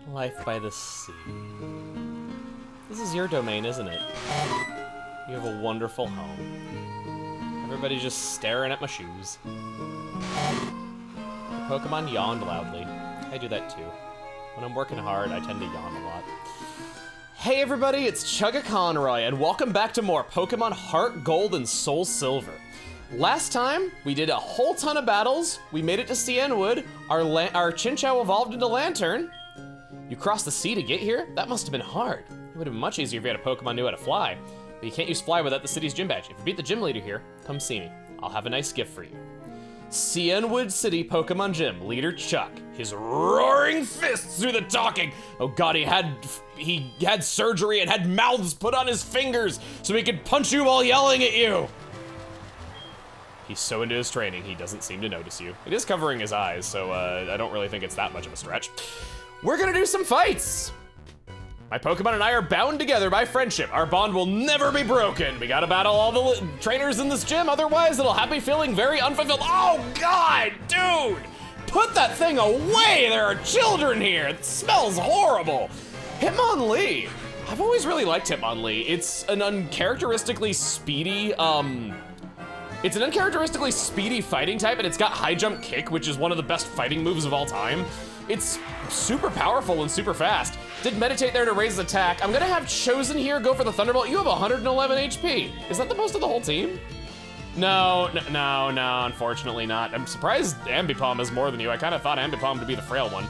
Life by the sea. This is your domain, isn't it? You have a wonderful home. Everybody's just staring at my shoes. The Pokemon yawned loudly. I do that too. When I'm working hard, I tend to yawn a lot. Hey everybody, it's Chugga Conroy, and welcome back to more Pokemon Heart Gold and Soul Silver. Last time, we did a whole ton of battles, we made it to Cianwood, our Chinchou evolved into Lantern. You crossed the sea to get here? That must have been hard. It would have been much easier if you had a Pokemon knew how to fly, but you can't use fly without the city's gym badge. If you beat the gym leader here, come see me. I'll have a nice gift for you. Cianwood City Pokemon Gym, leader Chuck. His roaring fists through the talking. Oh god, he had surgery and had mouths put on his fingers so he could punch you while yelling at you. He's so into his training, he doesn't seem to notice you. It is covering his eyes, so I don't really think it's that much of a stretch. We're gonna do some fights. My Pokemon and I are bound together by friendship. Our bond will never be broken. We gotta battle all the trainers in this gym, otherwise it'll have me feeling very unfulfilled. Oh God, dude! Put that thing away! There are children here! It smells horrible! Hitmonlee! I've always really liked Hitmonlee. It's an uncharacteristically speedy, fighting type, and it's got high jump kick, which is one of the best fighting moves of all time. It's super powerful and super fast. Did meditate there to raise his attack. I'm gonna have Chosen here go for the Thunderbolt. You have 111 HP. Is that the most of the whole team? No, unfortunately not. I'm surprised Ambipom is more than you. I kind of thought Ambipom would be the frail one.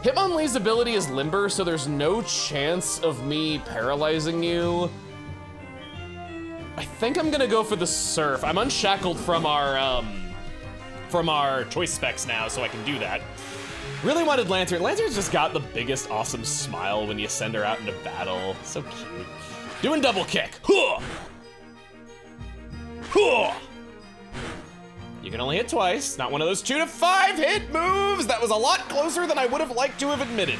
Hitmonlee's ability is Limber, so there's no chance of me paralyzing you. I think I'm gonna go for the Surf. I'm unshackled from our choice specs now, so I can do that. Really wanted Lantern. Lantern's just got the biggest awesome smile when you send her out into battle. So cute. Doing double kick. Huh! Huh! You can only hit twice. Not one of those 2 to 5 hit moves. That was a lot closer than I would have liked to have admitted.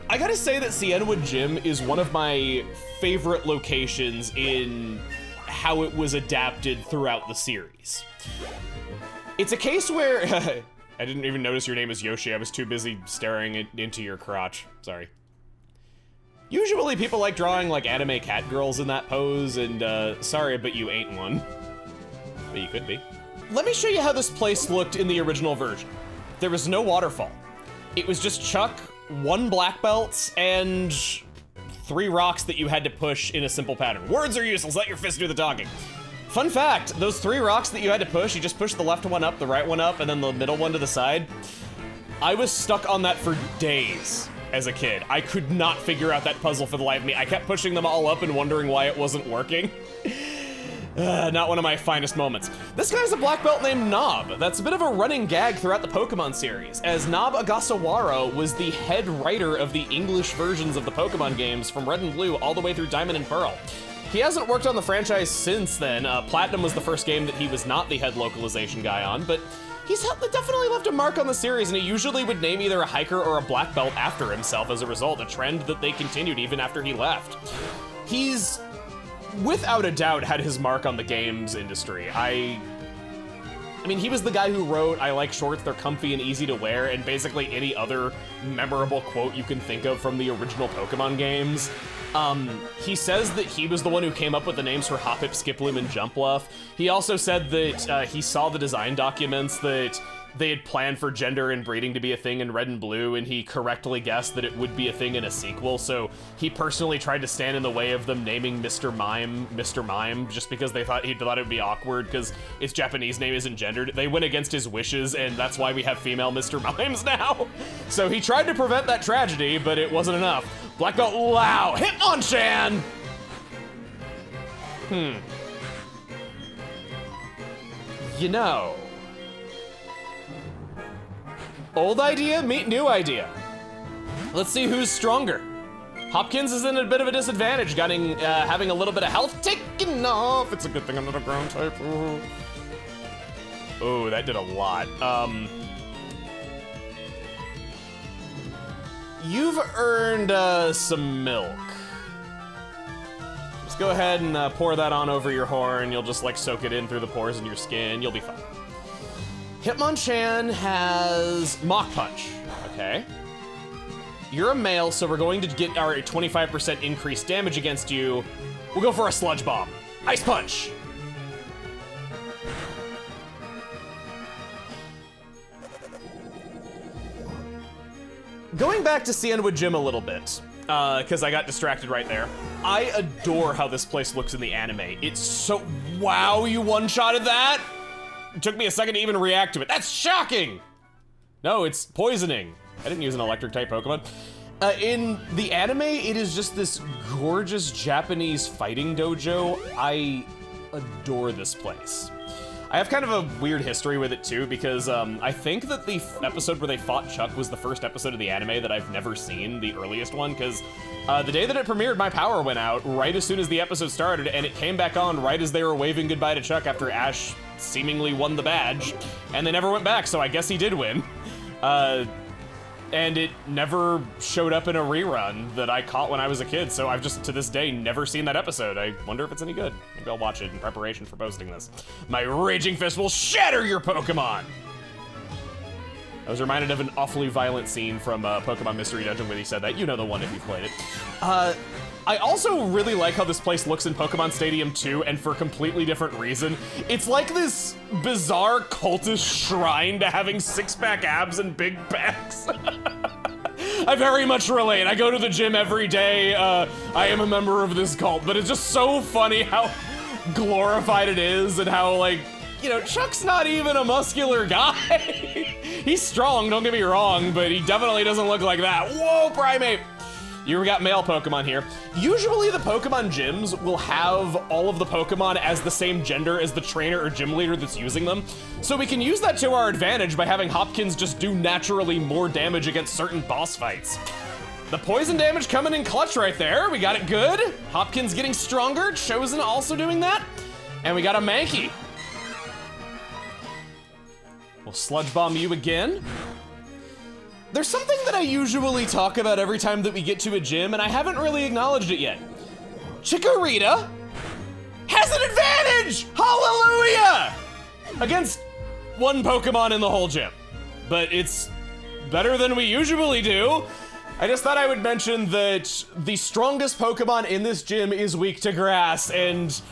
I gotta say that Cianwood Gym is one of my favorite locations in how it was adapted throughout the series. It's a case where, I didn't even notice your name is Yoshi. I was too busy staring into your crotch. Sorry. Usually people like drawing like anime cat girls in that pose, and sorry, but you ain't one. But you could be. Let me show you how this place looked in the original version. There was no waterfall. It was just Chuck, 1 black belt, and 3 rocks that you had to push in a simple pattern. Words are useless, let your fist do the talking. Fun fact, those 3 rocks that you had to push, you just pushed the left one up, the right one up, and then the middle one to the side. I was stuck on that for days as a kid. I could not figure out that puzzle for the life of me. I kept pushing them all up and wondering why it wasn't working. Not one of my finest moments. This guy's a black belt named Nob. That's a bit of a running gag throughout the Pokemon series, as Nob Agasawara was the head writer of the English versions of the Pokemon games from Red and Blue all the way through Diamond and Pearl. He hasn't worked on the franchise since then. Platinum was the first game that he was not the head localization guy on, but he's definitely left a mark on the series, and he usually would name either a hiker or a black belt after himself as a result, a trend that they continued even after he left. He's, without a doubt, had his mark on the games industry. I mean, he was the guy who wrote, "I like shorts, they're comfy and easy to wear," and basically any other memorable quote you can think of from the original Pokemon games. He says that he was the one who came up with the names for Hoppip, Skiploom, and Jumpluff. He also said that he saw the design documents that they had planned for gender and breeding to be a thing in Red and Blue, and he correctly guessed that it would be a thing in a sequel, so he personally tried to stand in the way of them naming Mr. Mime, just because he thought it would be awkward because his Japanese name isn't gendered. They went against his wishes, and that's why we have female Mr. Mimes now. So he tried to prevent that tragedy, but it wasn't enough. Black Belt Lao, Hitmonchan! You know, old idea, meet new idea. Let's see who's stronger. Hopkins is in a bit of a disadvantage, having a little bit of health taken off. It's a good thing I'm not a ground type. Oh, that did a lot. You've earned some milk. Just go ahead and pour that on over your horn. You'll just like soak it in through the pores in your skin. You'll be fine. Hitmonchan has Mach Punch, okay. You're a male, so we're going to get our 25% increased damage against you. We'll go for a Sludge Bomb. Ice Punch! Going back to Cianwood Gym a little bit, because I got distracted right there. I adore how this place looks in the anime. It's so... Wow, you one-shotted that? It took me a second to even react to it. That's shocking! No, it's poisoning. I didn't use an electric-type Pokemon. In the anime, it is just this gorgeous Japanese fighting dojo. I adore this place. I have kind of a weird history with it too, because I think that the episode where they fought Chuck was the first episode of the anime that I've never seen, the earliest one, because the day that it premiered, my power went out right as soon as the episode started, and it came back on right as they were waving goodbye to Chuck after Ash seemingly won the badge, and they never went back, so I guess he did win. And it never showed up in a rerun that I caught when I was a kid, so I've just, to this day, never seen that episode. I wonder if it's any good. Maybe I'll watch it in preparation for posting this. My Raging Fist will shatter your Pokemon! I was reminded of an awfully violent scene from Pokemon Mystery Dungeon when he said that. You know the one if you've played it. I also really like how this place looks in Pokemon Stadium 2, and for a completely different reason. It's like this bizarre cultist shrine to having six-pack abs and big pecs. I very much relate. I go to the gym every day. I am a member of this cult, but it's just so funny how glorified it is and how, like, you know, Chuck's not even a muscular guy. He's strong, don't get me wrong, but he definitely doesn't look like that. Whoa, Primate! You got male Pokemon here. Usually the Pokemon gyms will have all of the Pokemon as the same gender as the trainer or gym leader that's using them. So we can use that to our advantage by having Hopkins just do naturally more damage against certain boss fights. The poison damage coming in clutch right there. We got it good. Hopkins getting stronger. Chosen also doing that. And we got a Mankey. We'll Sludge Bomb you again. There's something that I usually talk about every time that we get to a gym, and I haven't really acknowledged it yet. Chikorita has an advantage! Hallelujah! Against one Pokemon in the whole gym. But it's better than we usually do. I just thought I would mention that the strongest Pokemon in this gym is weak to grass, and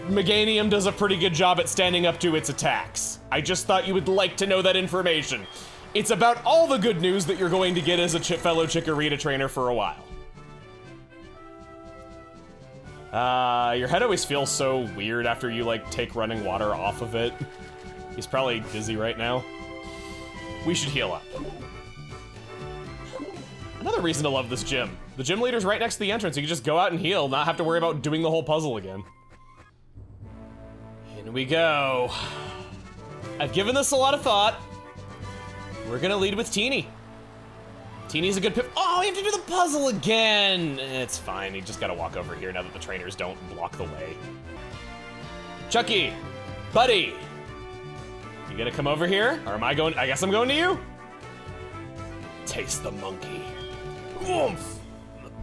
Meganium does a pretty good job at standing up to its attacks. I just thought you would like to know that information. It's about all the good news that you're going to get as a fellow Chikorita trainer for a while. Your head always feels so weird after you, like, take running water off of it. He's probably dizzy right now. We should heal up. Another reason to love this gym. The gym leader's right next to the entrance. You can just go out and heal, not have to worry about doing the whole puzzle again. In we go. I've given this a lot of thought. We're gonna lead with Teeny. Teeny's a good pip. Oh, we have to do the puzzle again. It's fine, you just gotta walk over here now that the trainers don't block the way. Chucky, buddy. You gonna come over here? Or am I going, I guess I'm going to you? Taste the monkey. Oomph!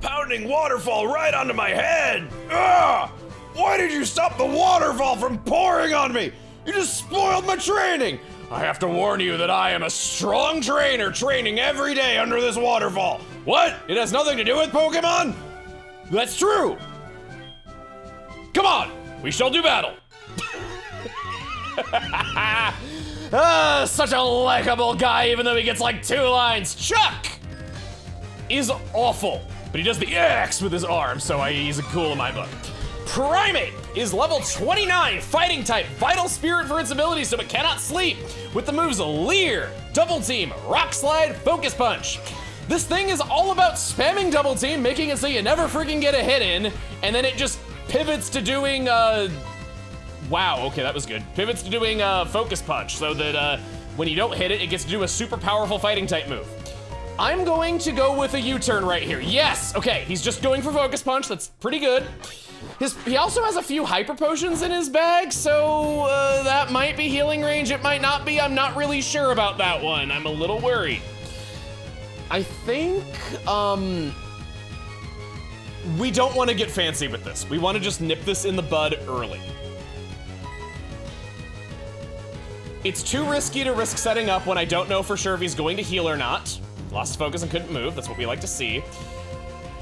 Pounding waterfall right onto my head! Ugh! Why did you stop the waterfall from pouring on me? You just spoiled my training! I have to warn you that I am a strong trainer training every day under this waterfall. What? It has nothing to do with Pokemon? That's true. Come on, we shall do battle. Such a likable guy, even though he gets like 2 lines. Chuck is awful, but he does the X with his arm, so he's cool in my book. Primate is level 29, fighting type, vital spirit for its ability so it cannot sleep, with the moves Leer, Double Team, Rock Slide, Focus Punch. This thing is all about spamming Double Team, making it so you never freaking get a hit in, and then it just pivots to doing, wow, okay, that was good. Pivots to doing Focus Punch, so that when you don't hit it, it gets to do a super powerful fighting type move. I'm going to go with a U-turn right here. Yes, okay, he's just going for Focus Punch, that's pretty good. He also has a few hyper potions in his bag, so that might be healing range, it might not be. I'm not really sure about that one. I'm a little worried. I think, we don't want to get fancy with this. We want to just nip this in the bud early. It's too risky to risk setting up when I don't know for sure if he's going to heal or not. Lost focus and couldn't move, that's what we like to see.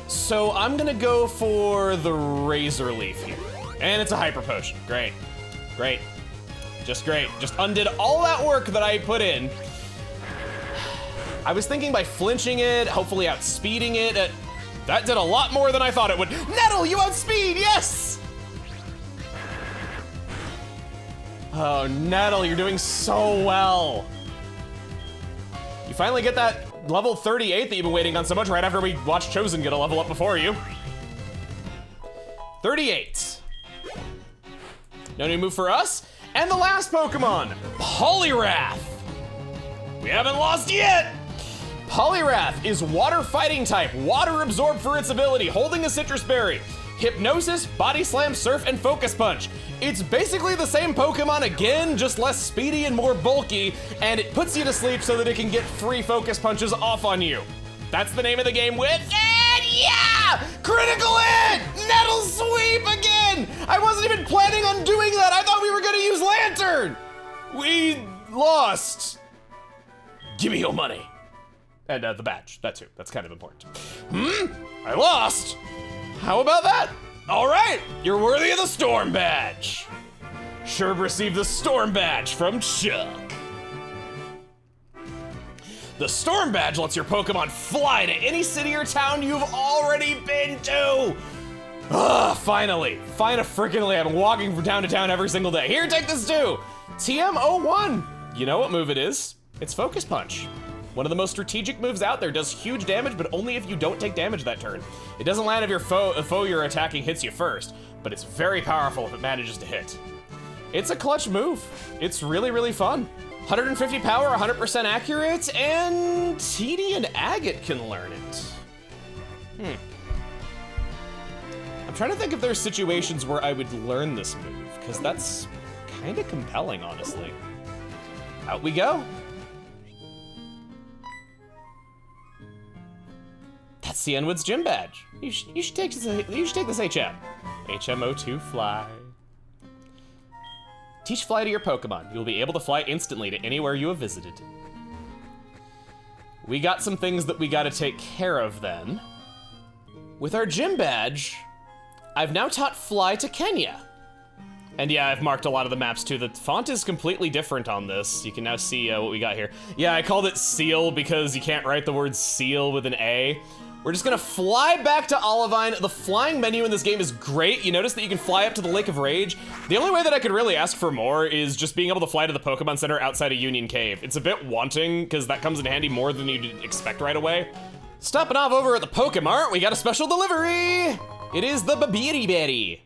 So I'm gonna go for the Razor Leaf here. And it's a Hyper Potion, great, great. Just great, just undid all that work that I put in. I was thinking by flinching it, hopefully outspeeding it. That did a lot more than I thought it would. Nettle, you outspeed, yes! Oh, Nettle, you're doing so well. You finally get that level 38 that you've been waiting on so much right after we watched Chosen get a level up before you. 38. No new move for us. And the last Pokemon, Poliwrath. We haven't lost yet. Poliwrath is water fighting type, water absorbed for its ability, holding a citrus berry, Hypnosis, Body Slam, Surf, and Focus Punch. It's basically the same Pokemon again, just less speedy and more bulky, and it puts you to sleep so that it can get 3 Focus Punches off on you. That's the name of the game with, and yeah! Critical hit! Nettle Sweep again! I wasn't even planning on doing that, I thought we were gonna use Lantern! We lost. Give me your money. And the badge, that too, that's kind of important. I lost? How about that? All right, you're worthy of the Storm Badge. Sherb received the Storm Badge from Chuck. The Storm Badge lets your Pokemon fly to any city or town you've already been to. Finally, I've been walking from town to town every single day. Here, take this too. TM01, you know what move it is? It's Focus Punch. One of the most strategic moves out there, does huge damage, but only if you don't take damage that turn. It doesn't land if your foe you're attacking hits you first, but it's very powerful if it manages to hit. It's a clutch move. It's really, really fun. 150 power, 100% accurate, and TD and Agate can learn it. I'm trying to think if there's situations where I would learn this move, because that's kind of compelling, honestly. Out we go. That's Cianwood's gym badge. You should take this HM. HM02 Fly. Teach Fly to your Pokemon. You'll be able to fly instantly to anywhere you have visited. We got some things that we gotta take care of then. With our gym badge, I've now taught Fly to Kenya. And yeah, I've marked a lot of the maps too. The font is completely different on this. You can now see what we got here. Yeah, I called it Seal because you can't write the word seal with an A. We're just gonna fly back to Olivine. The flying menu in this game is great. You notice that you can fly up to the Lake of Rage. The only way that I could really ask for more is just being able to fly to the Pokemon Center outside of Union Cave. It's a bit wanting, because that comes in handy more than you'd expect right away. Stopping off over at the Pokemart, we got a special delivery! It is the Babiri Berry.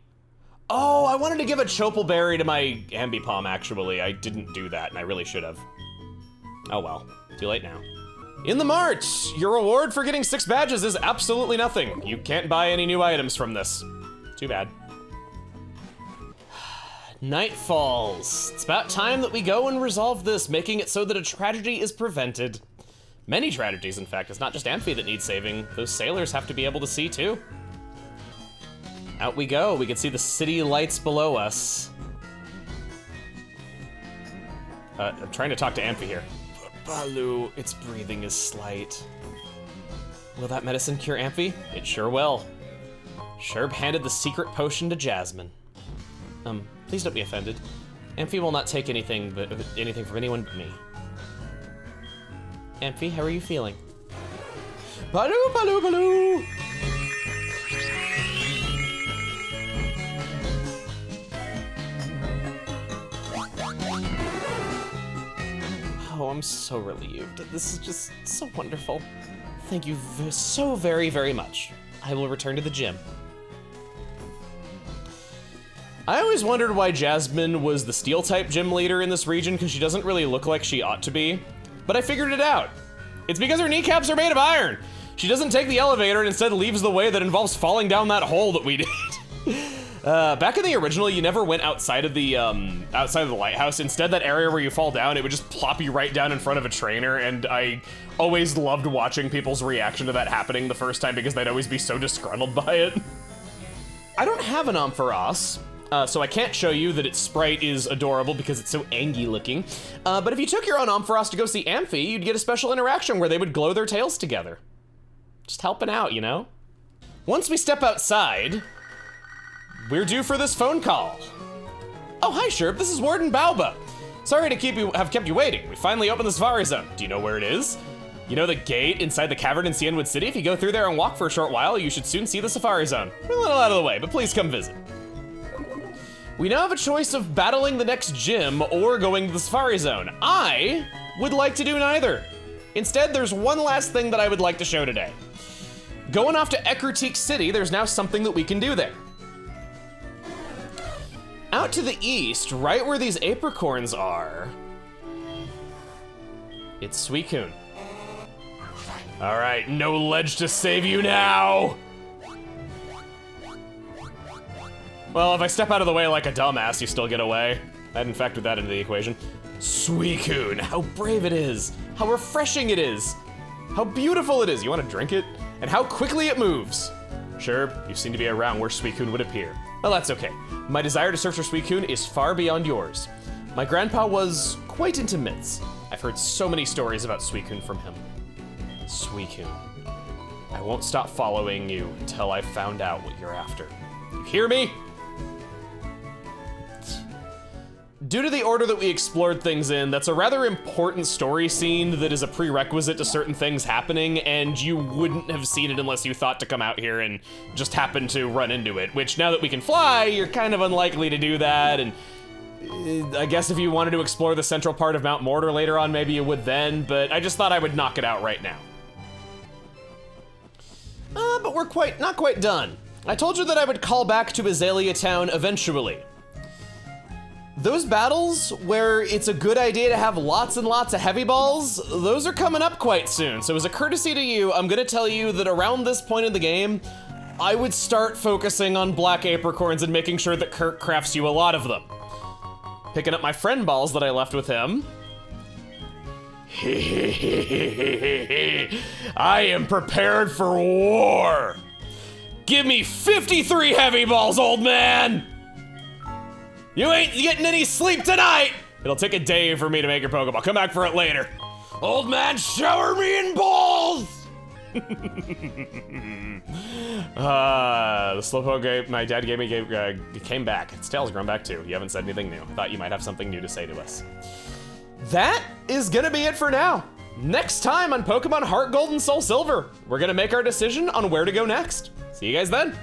Oh, I wanted to give a Chopal Berry to my Ambipom, actually. I didn't do that, and I really should have. Oh well, too late now. In the Mart, your reward for getting 6 badges is absolutely nothing. You can't buy any new items from this. Too bad. Night falls. It's about time that we go and resolve this, making it so that a tragedy is prevented. Many tragedies, in fact. It's not just Amphi that needs saving. Those sailors have to be able to see, too. Out we go. We can see the city lights below us. I'm trying to talk to Amphi here. Baloo, its breathing is slight. Will that medicine cure Amphi? It sure will. Sherb handed the secret potion to Jasmine. Please don't be offended. Amphi will not take anything from anyone but me. Amphi, how are you feeling? Baloo, Baloo, Baloo! Oh, I'm so relieved. This is just so wonderful. Thank you so very, very much. I will return to the gym. I always wondered why Jasmine was the Steel-type gym leader in this region, because she doesn't really look like she ought to be. But I figured it out. It's because her kneecaps are made of iron. She doesn't take the elevator and instead leaves the way that involves falling down that hole that we did. Back in the original, you never went outside of the lighthouse. Instead, that area where you fall down, it would just plop you right down in front of a trainer, and I always loved watching people's reaction to that happening the first time because they'd always be so disgruntled by it. I don't have an Ampharos. so I can't show you that its sprite is adorable because it's so angy looking. But if you took your own Ampharos to go see Amphi, you'd get a special interaction where they would glow their tails together. Just helping out, you know? Once we step outside, we're due for this phone call. Oh, hi, Sherb. This is Warden Baoba. Sorry to have kept you waiting. We finally opened the Safari Zone. Do you know where it is? You know the gate inside the cavern in Cianwood City? If you go through there and walk for a short while, you should soon see the Safari Zone. We're a little out of the way, but please come visit. We now have a choice of battling the next gym or going to the Safari Zone. I would like to do neither. Instead, there's one last thing that I would like to show today. Going off to Ekritique City, there's now something that we can do there. Out to the east, right where these apricorns are, it's Suicune. All right, no ledge to save you now. Well, if I step out of the way like a dumbass, you still get away. I hadn't factored that into the equation. Suicune, how brave it is, how refreshing it is, how beautiful it is. You want to drink it? And how quickly it moves. Sure, you seem to be around where Suicune would appear. Well, that's okay. My desire to search for Suicune is far beyond yours. My grandpa was quite into myths. I've heard so many stories about Suicune from him. Suicune, I won't stop following you until I've found out what you're after. You hear me? Due to the order that we explored things in, that's a rather important story scene that is a prerequisite to certain things happening, and you wouldn't have seen it unless you thought to come out here and just happen to run into it, which now that we can fly, you're kind of unlikely to do that, and I guess if you wanted to explore the central part of Mount Mortar later on, maybe you would then, but I just thought I would knock it out right now. But we're not quite done. I told you that I would call back to Azalea Town eventually. Those battles where it's a good idea to have lots and lots of heavy balls, those are coming up quite soon. So as a courtesy to you, I'm gonna tell you that around this point in the game, I would start focusing on black apricorns and making sure that Kirk crafts you a lot of them. Picking up my friend balls that I left with him. I am prepared for war. Give me 53 heavy balls, old man. You ain't getting any sleep tonight! It'll take a day for me to make your Pokeball. Come back for it later. Old man, shower me in balls! The Slowpoke my dad gave me came back. Its tail's grown back too. You haven't said anything new. I thought you might have something new to say to us. That is gonna be it for now. Next time on Pokemon Heart Gold and Soul Silver, we're gonna make our decision on where to go next. See you guys then.